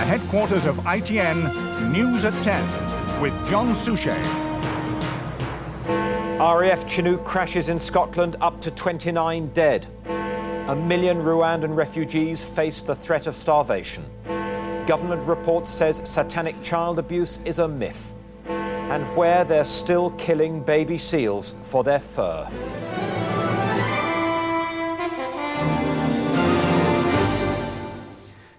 headquarters of ITN, News at 10 with John Suchet. RAF Chinook crashes in Scotland, up to 29 dead. 1 million Rwandan refugees face the threat of starvation. Government report says satanic child abuse is a myth. And where they're still killing baby seals for their fur.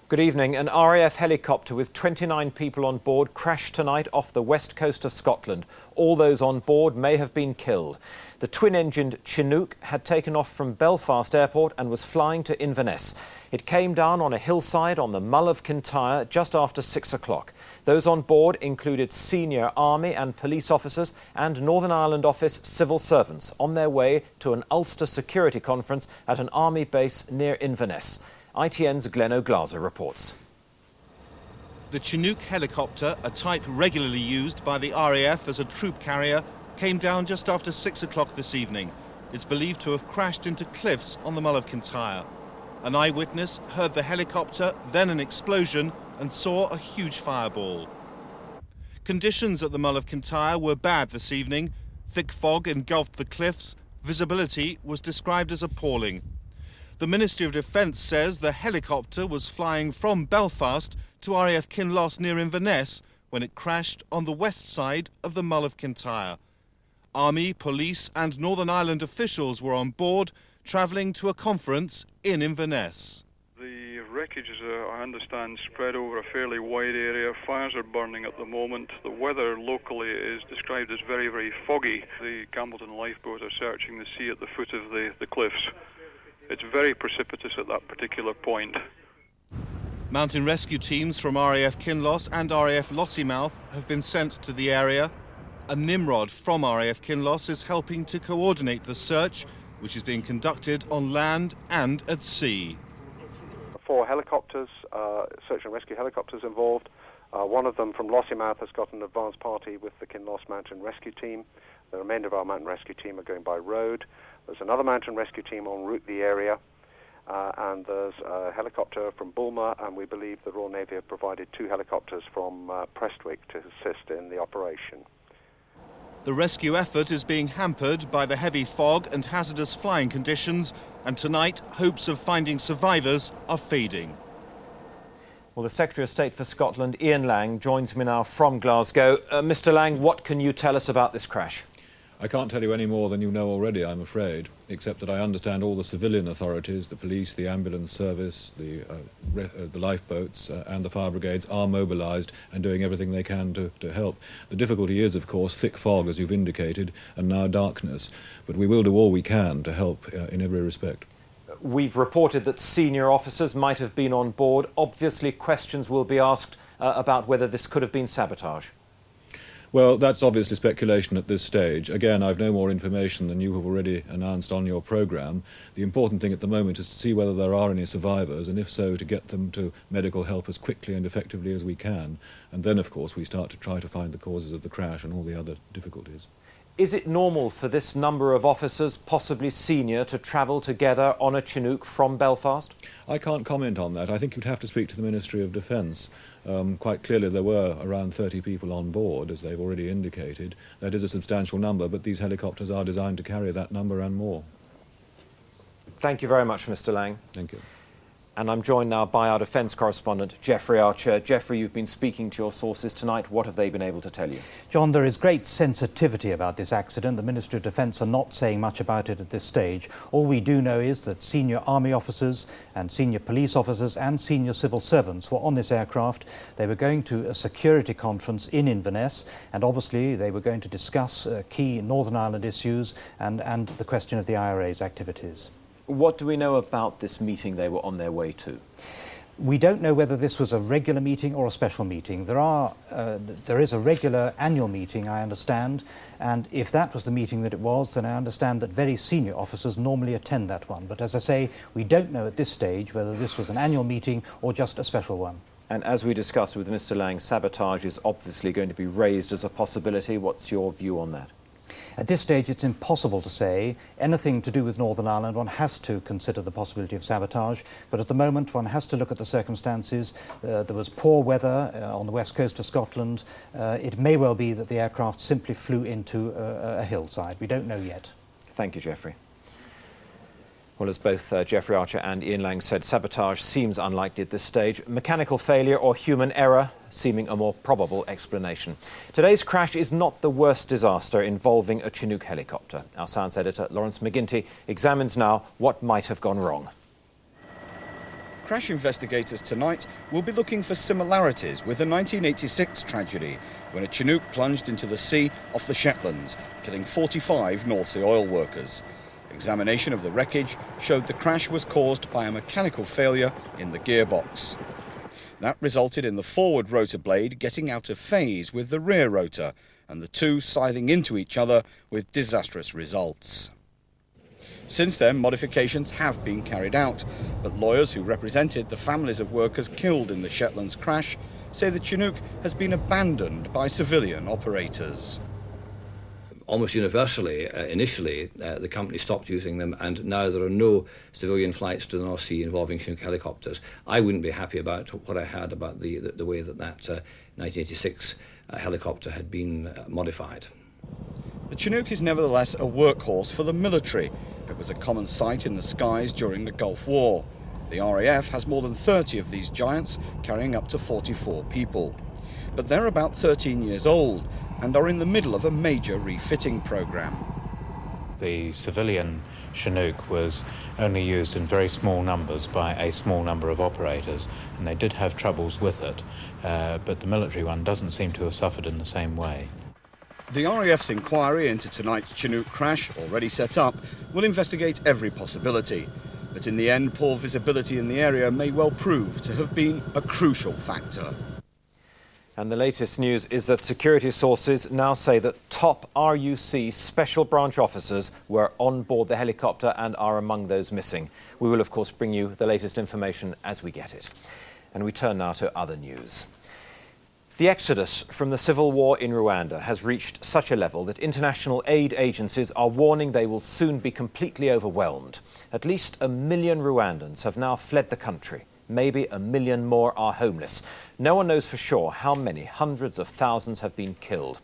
Good evening. An RAF helicopter with 29 people on board crashed tonight off the west coast of Scotland. All those on board may have been killed. The twin-engined Chinook had taken off from Belfast Airport and was flying to Inverness. It came down on a hillside on the Mull of Kintyre just after 6 o'clock. Those on board included senior army and police officers and Northern Ireland Office civil servants on their way to an Ulster security conference at an army base near Inverness. ITN's Glenn O'Glaser reports. The Chinook helicopter, a type regularly used by the RAF as a troop carrier, came down just after 6 o'clock this evening. It's believed to have crashed into cliffs on the Mull of Kintyre. An eyewitness heard the helicopter, then an explosion, and saw a huge fireball. Conditions at the Mull of Kintyre were bad this evening. Thick fog engulfed the cliffs. Visibility was described as appalling. The Ministry of Defence says the helicopter was flying from Belfast to RAF Kinloss near Inverness when it crashed on the west side of the Mull of Kintyre. Army, police and Northern Ireland officials were on board, travelling to a conference in Inverness. The wreckage is, I understand, spread over a fairly wide area. Fires are burning at the moment. The weather locally is described as very, very foggy. The Gambleton lifeboats are searching the sea at the foot of the cliffs. It's very precipitous at that particular point. Mountain rescue teams from RAF Kinloss and RAF Lossiemouth have been sent to the area. A Nimrod from RAF Kinloss is helping to coordinate the search, which is being conducted on land and at sea. 4 helicopters, search and rescue helicopters involved. One of them from Lossiemouth has got an advance party with the Kinloss Mountain Rescue Team. The remainder of our mountain rescue team are going by road. There's another mountain rescue team en route the area, and there's a helicopter from Bulmer, and we believe the Royal Navy have provided 2 helicopters from Prestwick to assist in the operation. The rescue effort is being hampered by the heavy fog and hazardous flying conditions, and tonight hopes of finding survivors are fading. Well, the Secretary of State for Scotland, Ian Lang, joins me now from Glasgow. Mr. Lang, what can you tell us about this crash? I can't tell you any more than you know already, I'm afraid, except that I understand all the civilian authorities, the police, the ambulance service, the lifeboats and the fire brigades are mobilised and doing everything they can to help. The difficulty is, of course, thick fog, as you've indicated, and now darkness. But we will do all we can to help in every respect. We've reported that senior officers might have been on board. Obviously, questions will be asked about whether this could have been sabotage. Well, that's obviously speculation at this stage. Again, I've no more information than you have already announced on your programme. The important thing at the moment is to see whether there are any survivors, and if so, to get them to medical help as quickly and effectively as we can. And then, of course, we start to try to find the causes of the crash and all the other difficulties. Is it normal for this number of officers, possibly senior, to travel together on a Chinook from Belfast? I can't comment on that. I think you'd have to speak to the Ministry of Defence. Quite clearly there were around 30 people on board, as they've already indicated. That is a substantial number, but these helicopters are designed to carry that number and more. Thank you very much, Mr. Lang. Thank you. And I'm joined now by our defence correspondent, Geoffrey Archer. Geoffrey, you've been speaking to your sources tonight. What have they been able to tell you? John, there is great sensitivity about this accident. The Ministry of Defence are not saying much about it at this stage. All we do know is that senior army officers and senior police officers and senior civil servants were on this aircraft. They were going to a security conference in Inverness, and obviously they were going to discuss key Northern Ireland issues and the question of the IRA's activities. What do we know about this meeting they were on their way to? We don't know whether this was a regular meeting or a special meeting. There is a regular annual meeting, I understand, and if that was the meeting that it was, then I understand that very senior officers normally attend that one. But as I say, we don't know at this stage whether this was an annual meeting or just a special one. And as we discussed with Mr. Lang, sabotage is obviously going to be raised as a possibility. What's your view on that? At this stage, it's impossible to say. Anything to do with Northern Ireland, one has to consider the possibility of sabotage, but at the moment one has to look at the circumstances. There was poor weather on the west coast of Scotland. It may well be that the aircraft simply flew into a hillside. We don't know yet. Thank you, Geoffrey. Well, as both Geoffrey Archer and Ian Lang said, sabotage seems unlikely at this stage. Mechanical failure or human error seeming a more probable explanation. Today's crash is not the worst disaster involving a Chinook helicopter. Our science editor, Lawrence McGinty, examines now what might have gone wrong. Crash investigators tonight will be looking for similarities with the 1986 tragedy when a Chinook plunged into the sea off the Shetlands, killing 45 North Sea oil workers. Examination of the wreckage showed the crash was caused by a mechanical failure in the gearbox. That resulted in the forward rotor blade getting out of phase with the rear rotor and the two scything into each other with disastrous results. Since then, modifications have been carried out, but lawyers who represented the families of workers killed in the Shetlands crash say the Chinook has been abandoned by civilian operators. Almost universally, initially, the company stopped using them, and now there are no civilian flights to the North Sea involving Chinook helicopters. I wouldn't be happy about what I heard about the way that 1986 helicopter had been modified. The Chinook is nevertheless a workhorse for the military. It was a common sight in the skies during the Gulf War. The RAF has more than 30 of these giants, carrying up to 44 people. But they're about 13 years old and are in the middle of a major refitting program. The civilian Chinook was only used in very small numbers by a small number of operators, and they did have troubles with it, but the military one doesn't seem to have suffered in the same way. The RAF's inquiry into tonight's Chinook crash, already set up, will investigate every possibility. But in the end, poor visibility in the area may well prove to have been a crucial factor. And the latest news is that security sources now say that top RUC special branch officers were on board the helicopter and are among those missing. We will, of course, bring you the latest information as we get it. And we turn now to other news. The exodus from the civil war in Rwanda has reached such a level that international aid agencies are warning they will soon be completely overwhelmed. At least 1 million Rwandans have now fled the country. Maybe 1 million more are homeless. No one knows for sure how many hundreds of thousands have been killed.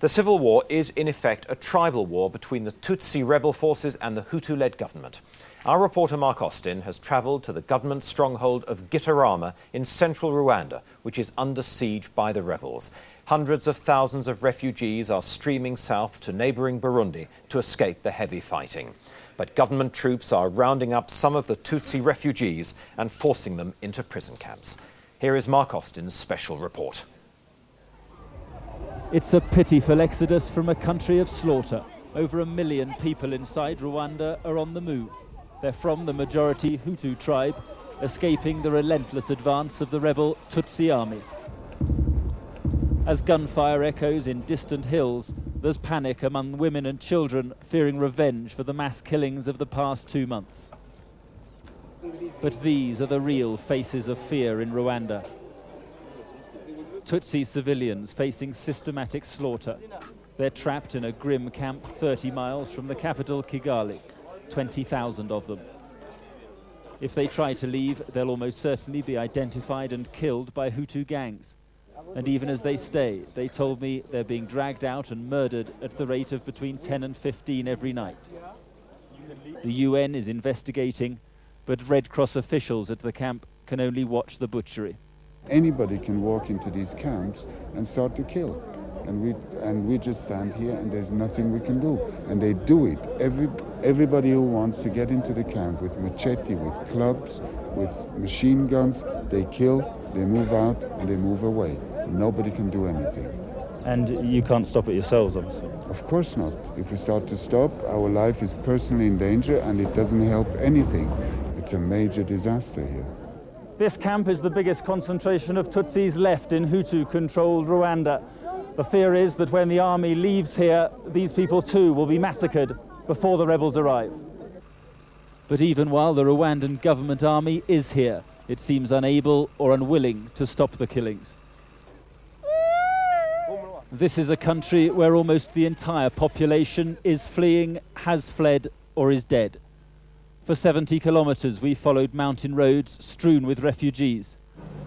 The civil war is, in effect, a tribal war between the Tutsi rebel forces and the Hutu-led government. Our reporter Mark Austin has travelled to the government stronghold of Gitarama in central Rwanda, which is under siege by the rebels. Hundreds of thousands of refugees are streaming south to neighbouring Burundi to escape the heavy fighting. But government troops are rounding up some of the Tutsi refugees and forcing them into prison camps. Here is Mark Austin's special report. It's a pitiful exodus from a country of slaughter. Over 1 million people inside Rwanda are on the move. They're from the majority Hutu tribe, escaping the relentless advance of the rebel Tutsi army. As gunfire echoes in distant hills, there's panic among women and children fearing revenge for the mass killings of the past 2 months. But these are the real faces of fear in Rwanda. Tutsi civilians facing systematic slaughter. They're trapped in a grim camp 30 miles from the capital Kigali, 20,000 of them. If they try to leave, they'll almost certainly be identified and killed by Hutu gangs. And even as they stay, they told me they're being dragged out and murdered at the rate of between 10 and 15 every night. The UN is investigating, but Red Cross officials at the camp can only watch the butchery. Anybody can walk into these camps and start to kill. And we just stand here and there's nothing we can do. And they do it. Everybody who wants to get into the camp with machete, with clubs, with machine guns, they kill, they move out and they move away. Nobody can do anything. And you can't stop it yourselves, obviously? Of course not. If we start to stop, our life is personally in danger and it doesn't help anything. It's a major disaster here. This camp is the biggest concentration of Tutsis left in Hutu-controlled Rwanda. The fear is that when the army leaves here, these people too will be massacred before the rebels arrive. But even while the Rwandan government army is here, it seems unable or unwilling to stop the killings. This is a country where almost the entire population is fleeing, has fled, or is dead. For 70 kilometres we followed mountain roads strewn with refugees.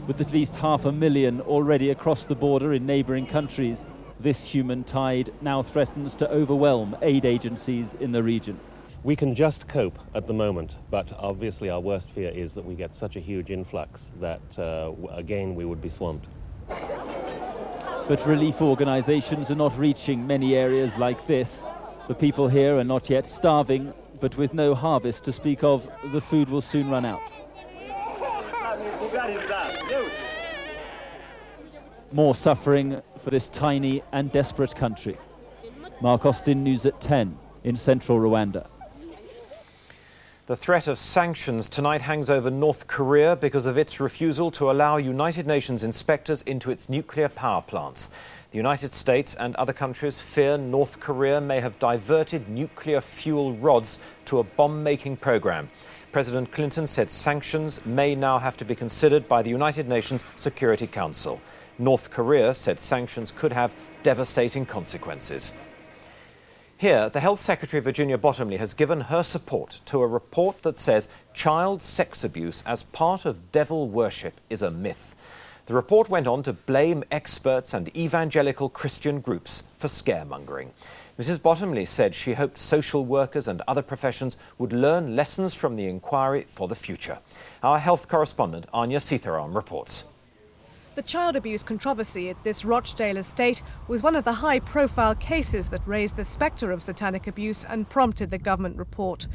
With at least 500,000 already across the border in neighbouring countries, this human tide now threatens to overwhelm aid agencies in the region. We can just cope at the moment, but obviously our worst fear is that we get such a huge influx that, again, we would be swamped. But relief organisations are not reaching many areas like this. The people here are not yet starving, but with no harvest to speak of, the food will soon run out. More suffering for this tiny and desperate country. Mark Austin, News at 10 in central Rwanda. The threat of sanctions tonight hangs over North Korea because of its refusal to allow United Nations inspectors into its nuclear power plants. The United States and other countries fear North Korea may have diverted nuclear fuel rods to a bomb-making program. President Clinton said sanctions may now have to be considered by the United Nations Security Council. North Korea said sanctions could have devastating consequences. Here, the Health Secretary Virginia Bottomley has given her support to a report that says child sex abuse as part of devil worship is a myth. The report went on to blame experts and evangelical Christian groups for scaremongering. Mrs. Bottomley said she hoped social workers and other professions would learn lessons from the inquiry for the future. Our health correspondent, Anya Sitharam, reports. The child abuse controversy at this Rochdale estate was one of the high-profile cases that raised the spectre of satanic abuse and prompted the government report.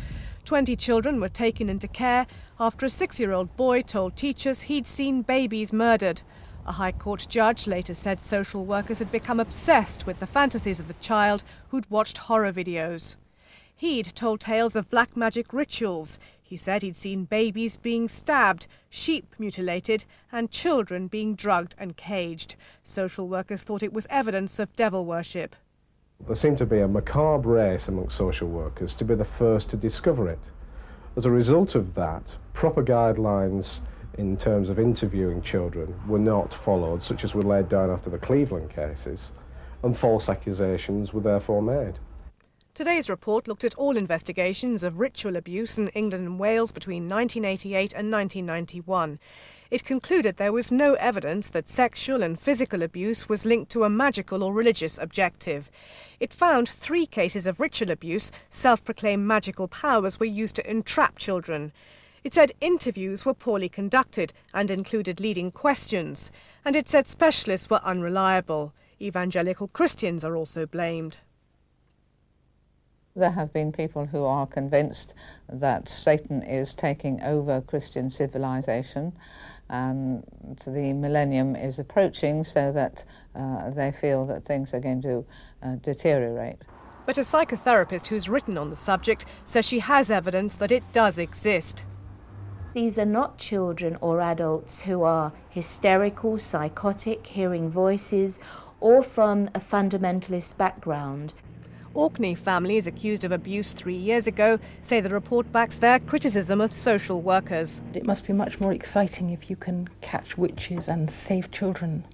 20 children were taken into care after a 6-year-old boy told teachers he'd seen babies murdered. A High Court judge later said social workers had become obsessed with the fantasies of the child who'd watched horror videos. He'd told tales of black magic rituals. He said he'd seen babies being stabbed, sheep mutilated, and children being drugged and caged. Social workers thought it was evidence of devil worship. There seemed to be a macabre race amongst social workers to be the first to discover it. As a result of that, proper guidelines in terms of interviewing children were not followed, such as were laid down after the Cleveland cases, and false accusations were therefore made. Today's report looked at all investigations of ritual abuse in England and Wales between 1988 and 1991. It concluded there was no evidence that sexual and physical abuse was linked to a magical or religious objective. It found 3 cases of ritual abuse. Self-proclaimed magical powers were used to entrap children. It said interviews were poorly conducted and included leading questions. And it said specialists were unreliable. Evangelical Christians are also blamed. There have been people who are convinced that Satan is taking over Christian civilization, and the millennium is approaching, so that they feel that things are going to deteriorate. But a psychotherapist who's written on the subject says she has evidence that it does exist. These are not children or adults who are hysterical, psychotic, hearing voices, or from a fundamentalist background. Orkney families accused of abuse 3 years ago say the report backs their criticism of social workers. It must be much more exciting if you can catch witches and save children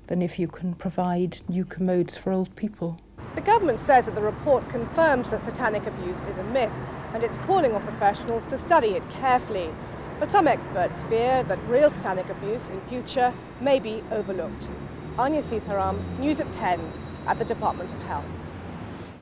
than if you can provide new commodes for old people. The government says that the report confirms that satanic abuse is a myth, and it's calling on professionals to study it carefully. But some experts fear that real satanic abuse in future may be overlooked. Anya Sitharam, News at 10 at the Department of Health.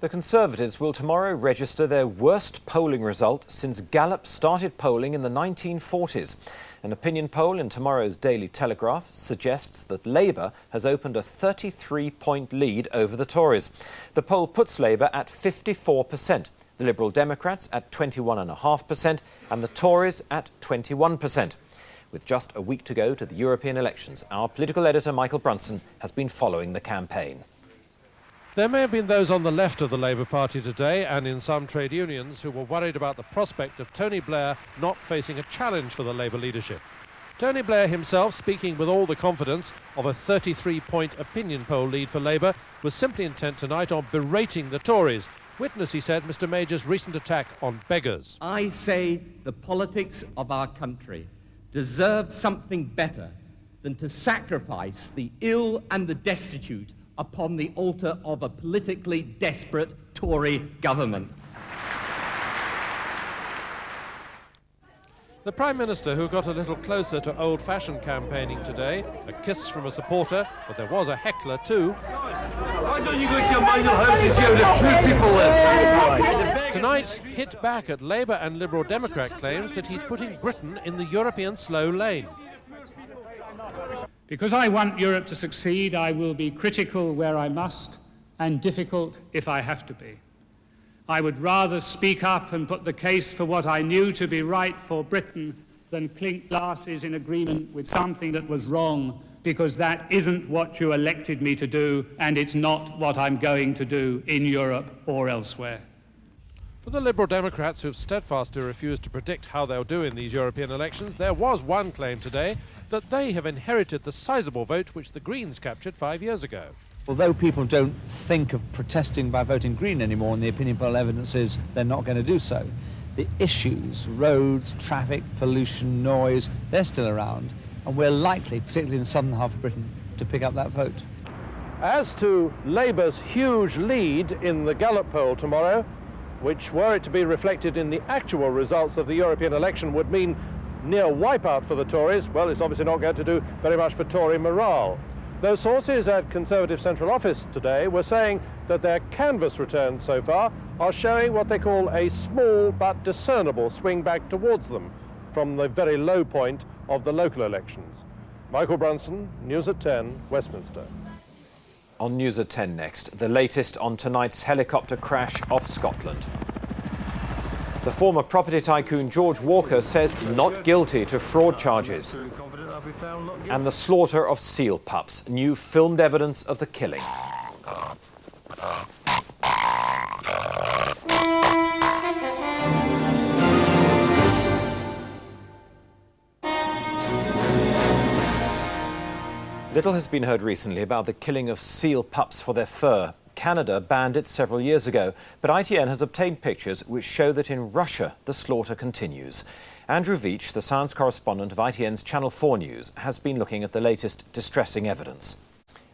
The Conservatives will tomorrow register their worst polling result since Gallup started polling in the 1940s. An opinion poll in tomorrow's Daily Telegraph suggests that Labour has opened a 33-point lead over the Tories. The poll puts Labour at 54%, the Liberal Democrats at 21.5% and the Tories at 21%. With just a week to go to the European elections, our political editor Michael Brunson has been following the campaign. There may have been those on the left of the Labour Party today and in some trade unions who were worried about the prospect of Tony Blair not facing a challenge for the Labour leadership. Tony Blair himself, speaking with all the confidence of a 33-point opinion poll lead for Labour, was simply intent tonight on berating the Tories. Witness, he said, Mr Major's recent attack on beggars. I say the politics of our country deserve something better than to sacrifice the ill and the destitute upon the altar of a politically desperate Tory government. The Prime Minister, who got a little closer to old-fashioned campaigning today, a kiss from a supporter, but there was a heckler too. Why don't you go to your mindful house and see how the poor people live? Tonight hit back at Labour and Liberal Democrat claims that he's putting Britain in the European slow lane. Because I want Europe to succeed, I will be critical where I must and difficult if I have to be. I would rather speak up and put the case for what I knew to be right for Britain than clink glasses in agreement with something that was wrong, because that isn't what you elected me to do, and it's not what I'm going to do in Europe or elsewhere. For the Liberal Democrats who've steadfastly refused to predict how they'll do in these European elections, there was one claim today that they have inherited the sizable vote which the Greens captured 5 years ago. Although people don't think of protesting by voting Green anymore, and the opinion poll evidence is they're not going to do so, the issues, roads, traffic, pollution, noise, they're still around, and we're likely, particularly in the southern half of Britain, to pick up that vote. As to Labour's huge lead in the Gallup poll tomorrow, which, were it to be reflected in the actual results of the European election, would mean near wipeout for the Tories, well, it's obviously not going to do very much for Tory morale. Those sources at Conservative Central Office today were saying that their canvass returns so far are showing what they call a small but discernible swing back towards them from the very low point of the local elections. Michael Brunson, News at 10, Westminster. On News at 10 next, the latest on tonight's helicopter crash off Scotland. The former property tycoon George Walker says not guilty to fraud charges. And the slaughter of seal pups, new filmed evidence of the killing. Little has been heard recently about the killing of seal pups for their fur. Canada banned it several years ago, but ITN has obtained pictures which show that in Russia the slaughter continues. Andrew Veach, the science correspondent of ITN's Channel 4 News, has been looking at the latest distressing evidence.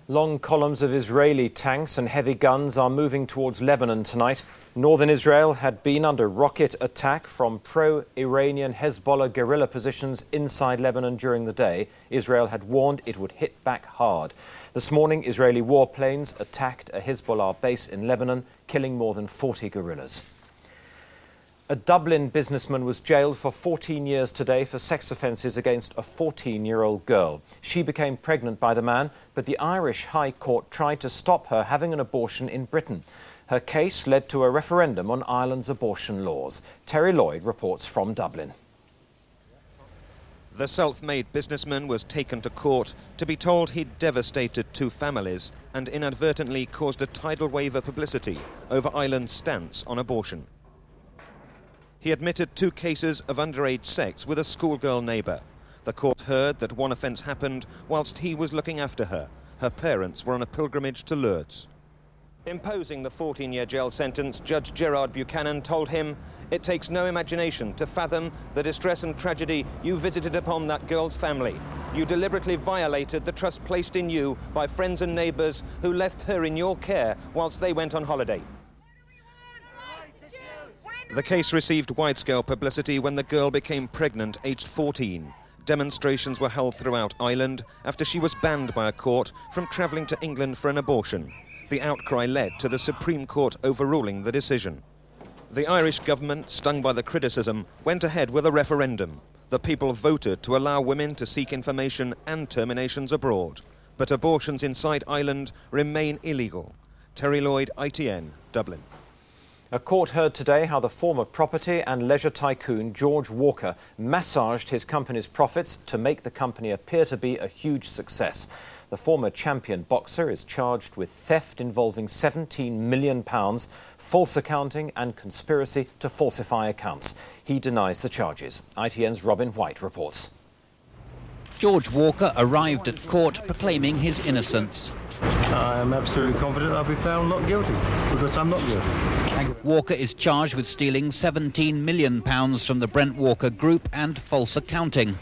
Long columns of Israeli tanks and heavy guns are moving towards Lebanon tonight. Northern Israel had been under rocket attack from pro-Iranian Hezbollah guerrilla positions inside Lebanon during the day. Israel had warned it would hit back hard. This morning, Israeli warplanes attacked a Hezbollah base in Lebanon, killing more than 40 guerrillas. A Dublin businessman was jailed for 14 years today for sex offences against a 14-year-old girl. She became pregnant by the man, but the Irish High Court tried to stop her having an abortion in Britain. Her case led to a referendum on Ireland's abortion laws. Terry Lloyd reports from Dublin. The self-made businessman was taken to court to be told he'd devastated two families and inadvertently caused a tidal wave of publicity over Ireland's stance on abortion. He admitted 2 cases of underage sex with a schoolgirl neighbour. The court heard that one offence happened whilst he was looking after her. Her parents were on a pilgrimage to Lourdes. Imposing the 14-year jail sentence, Judge Gerard Buchanan told him, "It takes no imagination to fathom the distress and tragedy you visited upon that girl's family. You deliberately violated the trust placed in you by friends and neighbours who left her in your care whilst they went on holiday." The case received wide-scale publicity when the girl became pregnant, aged 14. Demonstrations were held throughout Ireland after she was banned by a court from travelling to England for an abortion. The outcry led to the Supreme Court overruling the decision. The Irish government, stung by the criticism, went ahead with a referendum. The people voted to allow women to seek information and terminations abroad. But abortions inside Ireland remain illegal. Terry Lloyd, ITN, Dublin. A court heard today how the former property and leisure tycoon George Walker massaged his company's profits to make the company appear to be a huge success. The former champion boxer is charged with theft involving £17 million, false accounting and conspiracy to falsify accounts. He denies the charges. ITN's Robin White reports. George Walker arrived at court proclaiming his innocence. I am absolutely confident I'll be found not guilty, because I'm not guilty. Walker is charged with stealing £17 million from the Brent Walker Group and false accounting.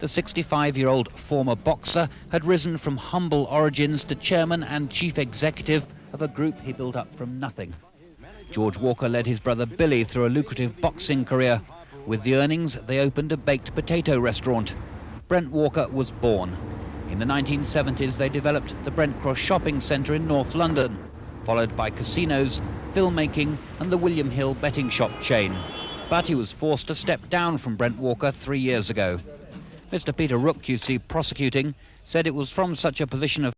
The 65-year-old former boxer had risen from humble origins to chairman and chief executive of a group he built up from nothing. George Walker led his brother Billy through a lucrative boxing career. With the earnings, they opened a baked potato restaurant. Brent Walker was born. In the 1970s, they developed the Brent Cross Shopping Centre in North London, followed by casinos, filmmaking and the William Hill betting shop chain. But he was forced to step down from Brent Walker 3 years ago. Mr. Peter Rook, QC prosecuting, said it was from such a position of